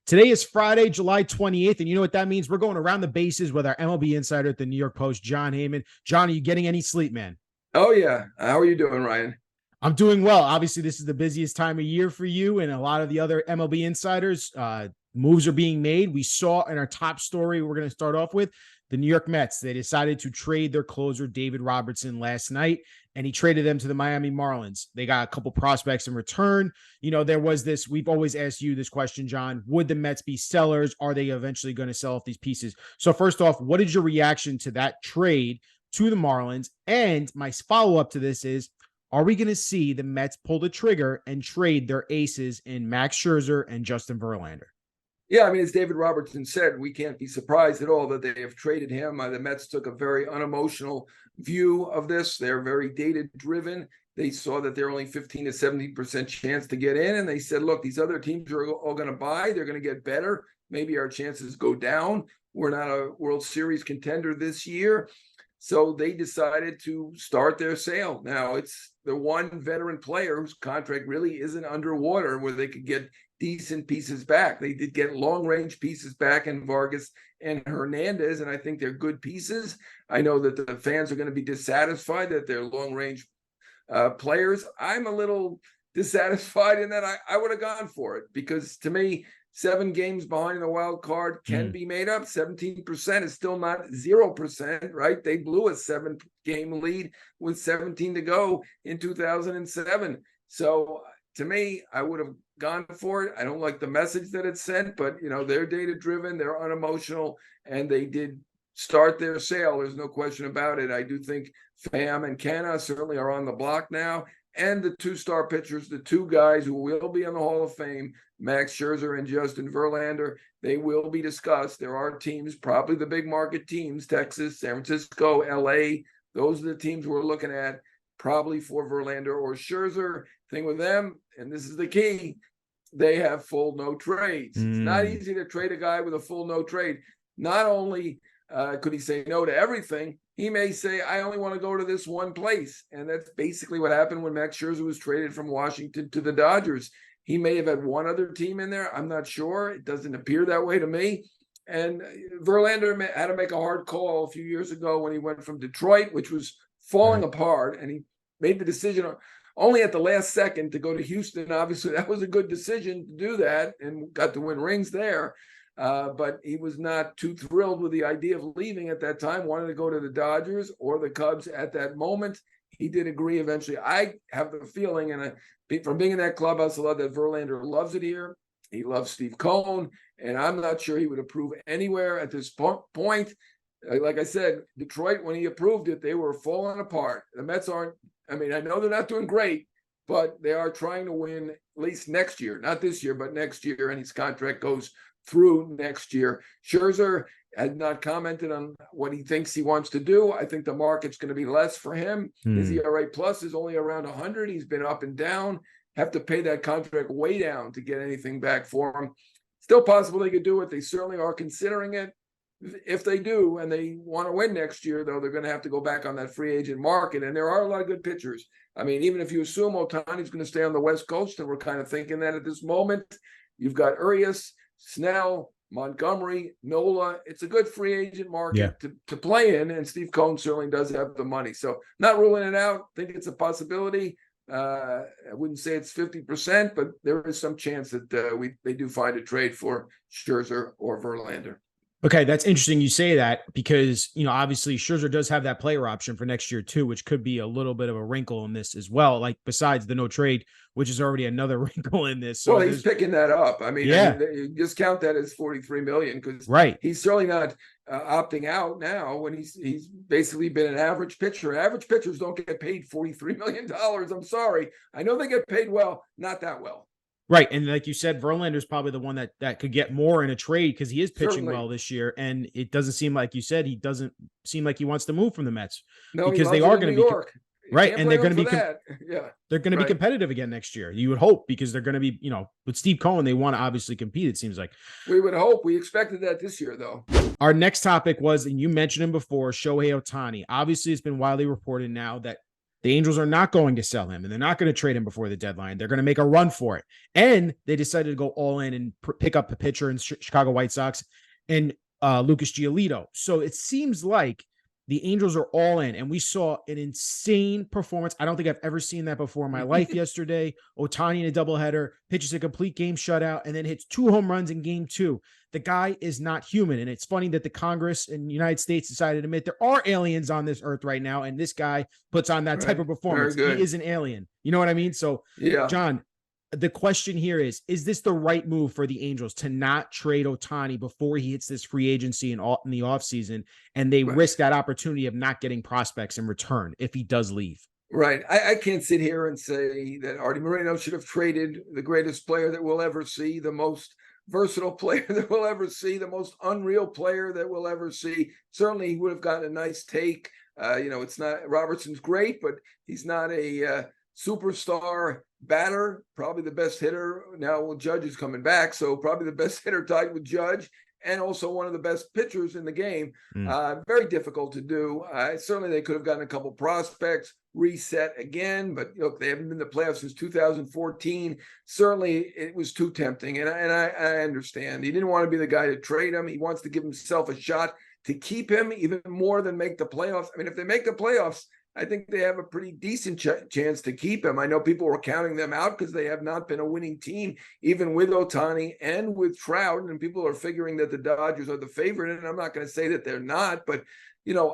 Today is Friday, July 28th, and you know what that means? We're going around the bases with our MLB insider at the New York Post, Jon Heyman. Jon, are you getting any sleep, man? Oh, yeah. How are you doing, Ryan? I'm doing well. Obviously, this is the busiest time of year for you and a lot of the other MLB insiders. Moves are being made. We saw in our top story, we're going to start off with the New York Mets. They decided to trade their closer, David Robertson, last night, and he traded them to the Miami Marlins. They got a couple prospects in return. You know, there was this, we've always asked you this question, Jon. Would the Mets be sellers? Are they eventually going to sell off these pieces? So first off, what is your reaction to that trade to the Marlins? And my follow-up to this is, are we going to see the Mets pull the trigger and trade their aces in Max Scherzer and Justin Verlander? Yeah, I mean, as David Robertson said, we can't be surprised at all that they have traded him. The Mets took a very unemotional view of this. They're very data-driven. They saw that they're only 15 to 70% chance to get in, and they said, look, these other teams are all going to buy. They're going to get better. Maybe our chances go down. We're not a World Series contender this year. So they decided to start their sale. Now, it's the one veteran player whose contract really isn't underwater where they could get decent pieces back. They did get long-range pieces back in Vargas and Hernandez, and I think they're good pieces. I know that the fans are going to be dissatisfied that they're long-range players. I'm a little dissatisfied in that I would have gone for it because, to me, 7 games behind the wild card can be made up. 17% is still not 0%, right? They blew a 7-game lead with 17 to go in 2007. So to me, I would have gone for it. I don't like the message that it sent, but you know, they're data driven, they're unemotional, and they did start their sale. There's no question about it. I do think Pham and Canha certainly are on the block now. And the 2-star pitchers, the 2 guys who will be in the Hall of Fame, Max Scherzer and Justin Verlander, they will be discussed. There are teams, probably the big market teams, Texas, San Francisco, LA. Those are the teams we're looking at, probably for Verlander or Scherzer. Thing with them, and this is the key, they have full no trades. It's not easy to trade a guy with a full no trade. Not only could he say no to everything, he may say, I only want to go to this one place. And that's basically what happened when Max Scherzer was traded from Washington to the Dodgers. He may have had one other team in there. I'm not sure. It doesn't appear that way to me. And Verlander had to make a hard call a few years ago when he went from Detroit, which was falling apart, and he made the decision only at the last second to go to Houston. Obviously, that was a good decision to do that and got to win rings there. But he was not too thrilled with the idea of leaving at that time, wanted to go to the Dodgers or the Cubs at that moment. He did agree eventually. I have the feeling, and from being in that clubhouse a lot, that Verlander loves it here. He loves Steve Cohen, and I'm not sure he would approve anywhere at this point. Like I said, Detroit, when he approved it, they were falling apart. The Mets aren't, I mean, I know they're not doing great, but they are trying to win at least next year. Not this year, but next year, and his contract goes through next year. Scherzer has not commented on what he thinks he wants to do. I think the market's going to be less for him. His ERA plus is only around 100. He's been up and down. Have to pay that contract way down to get anything back for him. Still possible they could do it. They certainly are considering it. If they do, and they want to win next year, though, they're going to have to go back on that free agent market. And there are a lot of good pitchers. I mean, even if you assume Ohtani's going to stay on the West Coast, and we're kind of thinking that at this moment, you've got Urias, Snell, Montgomery, Nola. It's a good free agent market to play in, and Steve Cohen certainly does have the money. So not ruling it out. Think it's a possibility. I wouldn't say it's 50%, but there is some chance that they do find a trade for Scherzer or Verlander. Okay, that's interesting you say that because, you know, obviously Scherzer does have that player option for next year too, which could be a little bit of a wrinkle in this as well. Like besides the no trade, which is already another wrinkle in this. So well, he's picking that up. I mean, you just count that as $43 million because he's certainly not opting out now when he's basically been an average pitcher. Average pitchers don't get paid $43 million. I'm sorry. I know they get paid well, not that well. Right. And like you said, Verlander's probably the one that could get more in a trade because he is pitching well this year. And it doesn't seem like you said, he doesn't seem like he wants to move from the Mets. No, because they are going to be right. And they're going to be they're going to be right. competitive again next year. You would hope because they're going to be, you know, with Steve Cohen, they want to obviously compete, it seems like. We would hope. We expected that this year, though. Our next topic was, and you mentioned him before, Shohei Ohtani. Obviously, it's been widely reported now that The Angels are not going to sell him, and they're not going to trade him before the deadline. They're going to make a run for it. And they decided to go all in and pick up a pitcher in Chicago White Sox and Lucas Giolito. So it seems like the Angels are all in, and we saw an insane performance. I don't think I've ever seen that before in my life yesterday. Ohtani in a doubleheader, pitches a complete game shutout, and then hits 2 home runs in game 2. The guy is not human, and it's funny that the Congress in the United States decided to admit there are aliens on this earth right now, and this guy puts on that type of performance. He is an alien. You know what I mean? So, yeah, John, the question here is this the right move for the Angels to not trade Ohtani before he hits this free agency in the offseason, and they risk that opportunity of not getting prospects in return if he does leave? Right. I can't sit here and say that Artie Moreno should have traded the greatest player that we'll ever see, the most versatile player that we'll ever see, the most unreal player that we'll ever see. Certainly he would have gotten a nice take. It's not, Robertson's great, but he's not a superstar batter, probably the best hitter. Now Judge is coming back, so probably the best hitter tied with Judge, and also one of the best pitchers in the game. Very difficult to do. Certainly they could have gotten a couple prospects, reset again, but look, they haven't been in the playoffs since 2014. Certainly it was too tempting, and I understand. He didn't want to be the guy to trade him. He wants to give himself a shot to keep him even more than make the playoffs. I mean, if they make the playoffs, I think they have a pretty decent chance to keep him. I know people were counting them out because they have not been a winning team, even with Ohtani and with Trout, and people are figuring that the Dodgers are the favorite, and I'm not going to say that they're not, but,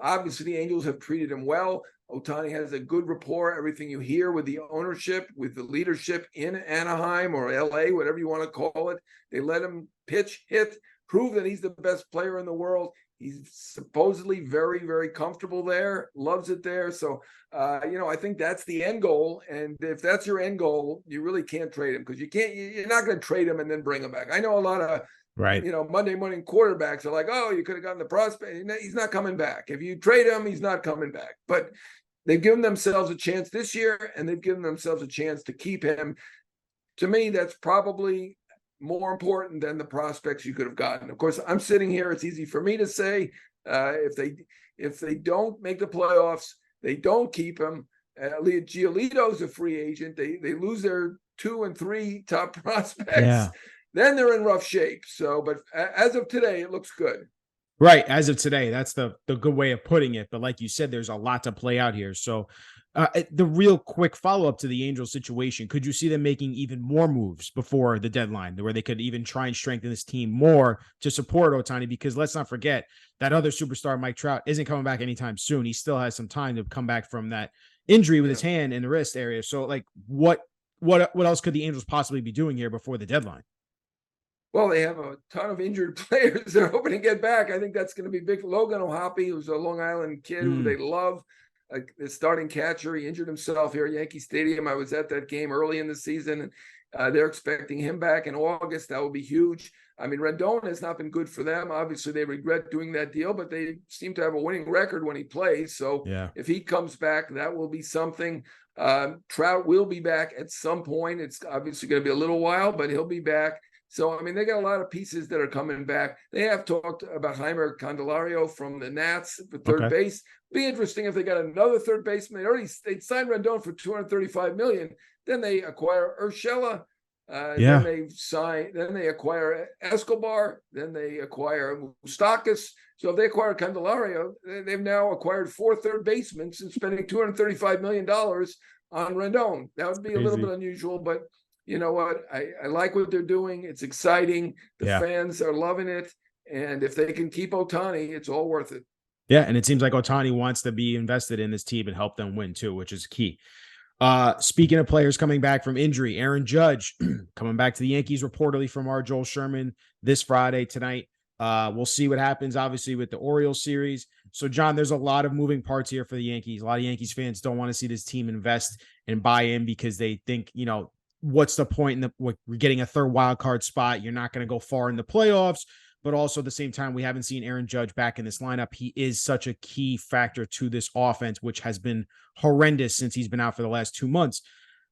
obviously the Angels have treated him well. Ohtani has a good rapport, everything you hear with the ownership, with the leadership in Anaheim or LA, whatever you want to call it. They let him pitch, hit, prove that he's the best player in the world. He's supposedly very, very comfortable there, loves it there. So, I think that's the end goal. And if that's your end goal, you really can't trade him because you're not going to trade him and then bring him back. I know a lot of, Monday morning quarterbacks are like, oh, you could have gotten the prospect. He's not coming back. If you trade him, he's not coming back. But they've given themselves a chance this year, and they've given themselves a chance to keep him. To me, that's probably more important than the prospects you could have gotten. Of course, I'm sitting here. It's easy for me to say if they don't make the playoffs, they don't keep him. Giolito's a free agent. They lose their 2 and 3 top prospects. Yeah. Then they're in rough shape. So, but as of today, it looks good. Right. As of today, that's the good way of putting it. But like you said, there's a lot to play out here. So the real quick follow-up to the Angels situation, could you see them making even more moves before the deadline where they could even try and strengthen this team more to support Ohtani? Because let's not forget that other superstar, Mike Trout, isn't coming back anytime soon. He still has some time to come back from that injury with his hand in the wrist area. So like what else could the Angels possibly be doing here before the deadline? Well, they have a ton of injured players they're hoping to get back. I think that's going to be big. Logan O'Hoppe, who's a Long Island kid who they love, the starting catcher. He injured himself here at Yankee Stadium. I was at that game early in the season, and they're expecting him back in August. That will be huge. I mean, Rendon has not been good for them. Obviously, they regret doing that deal, but they seem to have a winning record when he plays. So if he comes back, that will be something. Trout will be back at some point. It's obviously going to be a little while, but he'll be back. So, I mean, they got a lot of pieces that are coming back. They have talked about Jeimer Candelario from the Nats for third base. Be interesting if they got another third baseman. They signed Rendon for $235 million. Then they acquire Urshela. Then they acquire Escobar. Then they acquire Moustakas. So if they acquire Candelario, they've now acquired 4 third basemen since spending $235 million on Rendon. That would be a little bit unusual, but you know what? I like what they're doing. It's exciting. The fans are loving it. And if they can keep Ohtani, it's all worth it. Yeah, and it seems like Ohtani wants to be invested in this team and help them win too, which is key. Speaking of players coming back from injury, Aaron Judge coming back to the Yankees reportedly from our Joel Sherman this Friday tonight. We'll see what happens, obviously, with the Orioles series. So, John, there's a lot of moving parts here for the Yankees. A lot of Yankees fans don't want to see this team invest and buy in because they think, what's the point in we're getting a third wild card spot? You're not going to go far in the playoffs, but also at the same time, we haven't seen Aaron Judge back in this lineup. He is such a key factor to this offense, which has been horrendous since he's been out for the last 2 months.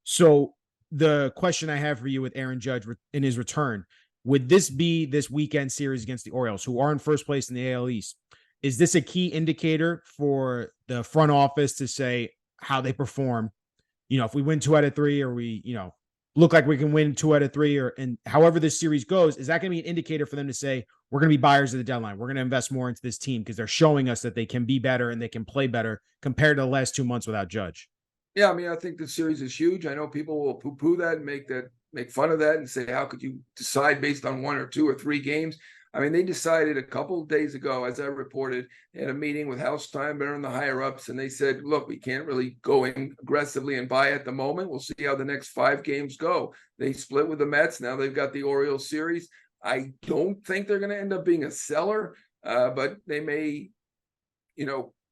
So the question I have for you with Aaron Judge in his return, would this be this weekend series against the Orioles, who are in first place in the AL East? Is this a key indicator for the front office to say, how they perform. If we win 2 out of 3, or we, look like we can win 2 out of 3, and however this series goes, is that going to be an indicator for them to say, we're going to be buyers at the deadline? We're going to invest more into this team because they're showing us that they can be better and they can play better compared to the last 2 months without Judge. Yeah, I mean, I think the series is huge. I know people will poo-poo that and make fun of that and say, how could you decide based on 1 or 2 or 3 games? I mean, they decided a couple of days ago, as I reported, in a meeting with Hal Steinbrenner and the higher ups, and they said, look, we can't really go in aggressively and buy at the moment. We'll see how the next 5 games go. They split with the Mets. Now they've got the Orioles series. I don't think they're going to end up being a seller, but they may,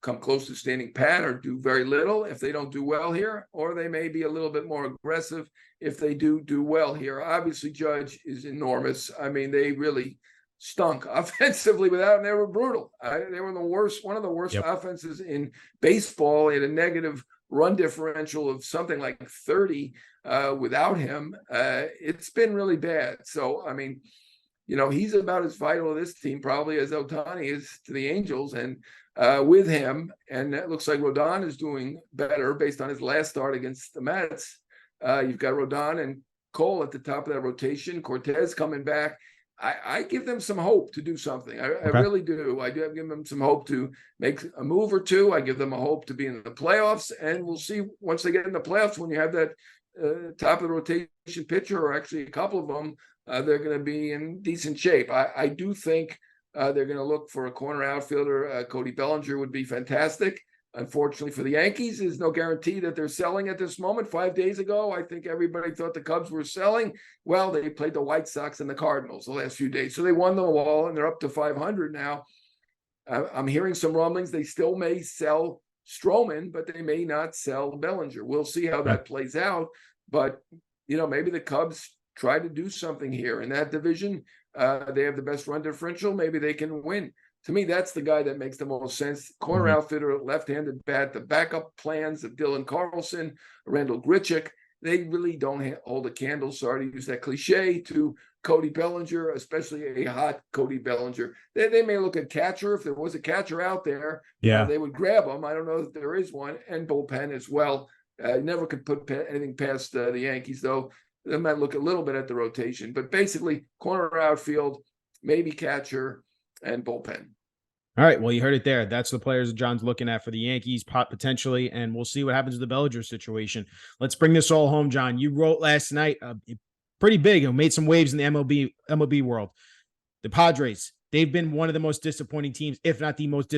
come close to standing pat or do very little if they don't do well here, or they may be a little bit more aggressive if they do well here. Obviously, Judge is enormous. I mean, they really stunk offensively without him. They were brutal. They were one of the worst offenses in baseball. They had a negative run differential of something like 30 without him. It's been really bad. So, I mean, he's about as vital to this team probably as Ohtani is to the Angels. And with him, and it looks like Rodon is doing better based on his last start against the Mets. You've got Rodon and Cole at the top of that rotation. Cortez coming back. I give them some hope to do something. I really do. I do give them some hope to make a move or two. I give them a hope to be in the playoffs, and we'll see once they get in the playoffs, when you have that top of the rotation pitcher, or actually a couple of them, they're going to be in decent shape. I do think they're going to look for a corner outfielder. Cody Bellinger would be fantastic. Unfortunately for the Yankees, there's no guarantee that they're selling at this moment. 5 days ago, I think everybody thought the Cubs were selling. Well, they played the White Sox and the Cardinals the last few days. So they won them all, and they're up to 500 now. I'm hearing some rumblings. They still may sell Stroman, but they may not sell Bellinger. We'll see how that plays out. But, maybe the Cubs try to do something here in that division. They have the best run differential. Maybe they can win. To me, that's the guy that makes the most sense. Corner outfitter, left-handed bat, the backup plans of Dylan Carlson, Randall Grichuk, they really don't hold a candle, sorry to use that cliche, to Cody Bellinger, especially a hot Cody Bellinger. They may look at catcher. If there was a catcher out there, they would grab him. I don't know if there is one. And bullpen as well. Never could put anything past the Yankees, though. They might look a little bit at the rotation. But basically, corner outfield, maybe catcher, and bullpen. All right. Well, you heard it there. That's the players that John's looking at for the Yankees potentially, and we'll see what happens with the Bellinger situation. Let's bring this all home, John. You wrote last night pretty big and made some waves in the MLB world. The Padres, they've been one of the most disappointing teams, if not the most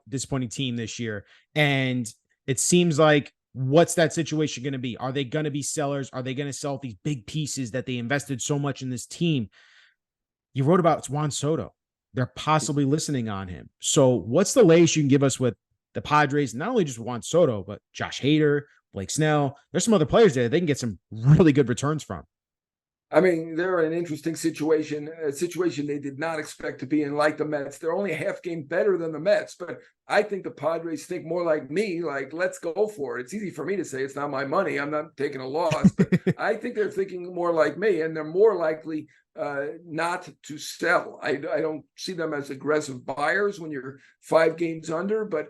disappointing team this year. And it seems like, what's that situation going to be? Are they going to be sellers? Are they going to sell these big pieces that they invested so much in this team? You wrote about Juan Soto. They're possibly listening on him. So what's the latest you can give us with the Padres? Not only just Juan Soto, but Josh Hader, Blake Snell. There's some other players there that they can get some really good returns from. I mean, they're in an interesting situation, a situation they did not expect to be in, like the Mets. They're only a half game better than the Mets, but I think the Padres think more like me, like, let's go for it. It's easy for me to say it's not my money. I'm not taking a loss, but I think they're thinking more like me, and they're more likely not to sell. I don't see them as aggressive buyers when you're 5 games under, but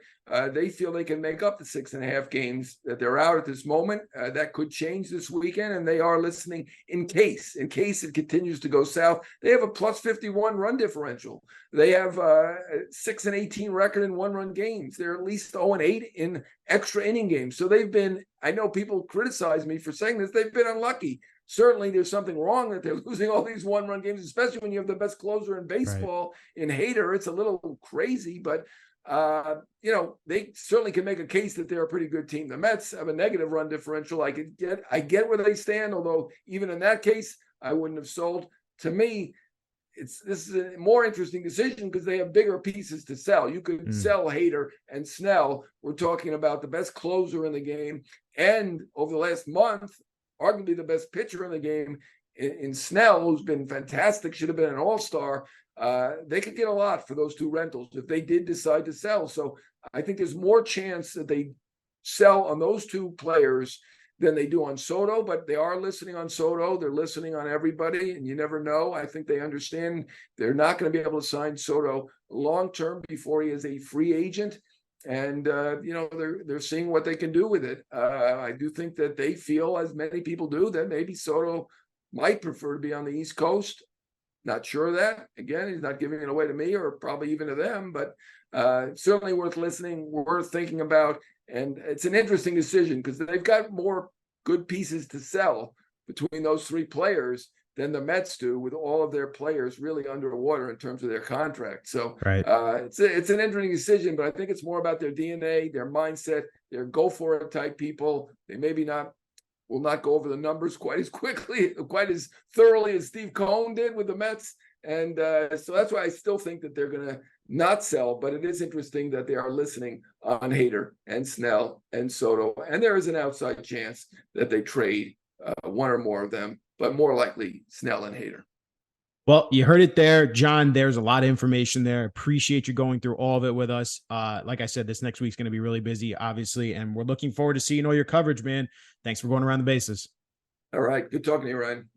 they feel they can make up the 6.5 games that they're out at this moment. That could change this weekend, and they are listening in case it continues to go south. They have a plus 51 run differential. They have 6-18 record in 1-run games. They're at least 0-8 in extra inning games. So they've been, I know people criticize me for saying this, they've been unlucky. Certainly there's something wrong that they're losing all these 1-run games, especially when you have the best closer in baseball in Hader. It's a little crazy, but they certainly can make a case that they're a pretty good team. The Mets have a negative run differential. I get where they stand, although even in that case, I wouldn't have sold. To me, this is a more interesting decision because they have bigger pieces to sell. You could sell Hader and Snell. We're talking about the best closer in the game, and over the last month, arguably the best pitcher in the game in Snell, who's been fantastic, should have been an all-star. They could get a lot for those 2 rentals if they did decide to sell. So I think there's more chance that they sell on those 2 players than they do on Soto, but they are listening on Soto. They're listening on everybody, and you never know. I think they understand they're not going to be able to sign Soto long-term before he is a free agent. and they're seeing what they can do with it. I do think that they feel, as many people do, that maybe Soto might prefer to be on the East Coast. Not sure of that. Again, he's not giving it away to me or probably even to them, but certainly worth listening, worth thinking about. And it's an interesting decision because they've got more good pieces to sell between those three players than the Mets do, with all of their players really underwater in terms of their contract. So Right. It's an interesting decision, but I think it's more about their DNA, their mindset. They're go for it type people. They maybe will not go over the numbers quite as quickly, quite as thoroughly as Steve Cohen did with the Mets. And so that's why I still think that they're going to not sell, but it is interesting that they are listening on Hader and Snell and Soto. And there is an outside chance that they trade one or more of them, but more likely Snell and Hader. Well, you heard it there, John. There's a lot of information there. Appreciate you going through all of it with us. Like I said, this next week's going to be really busy, obviously, and we're looking forward to seeing all your coverage, man. Thanks for going around the bases. All right. Good talking to you, Ryan.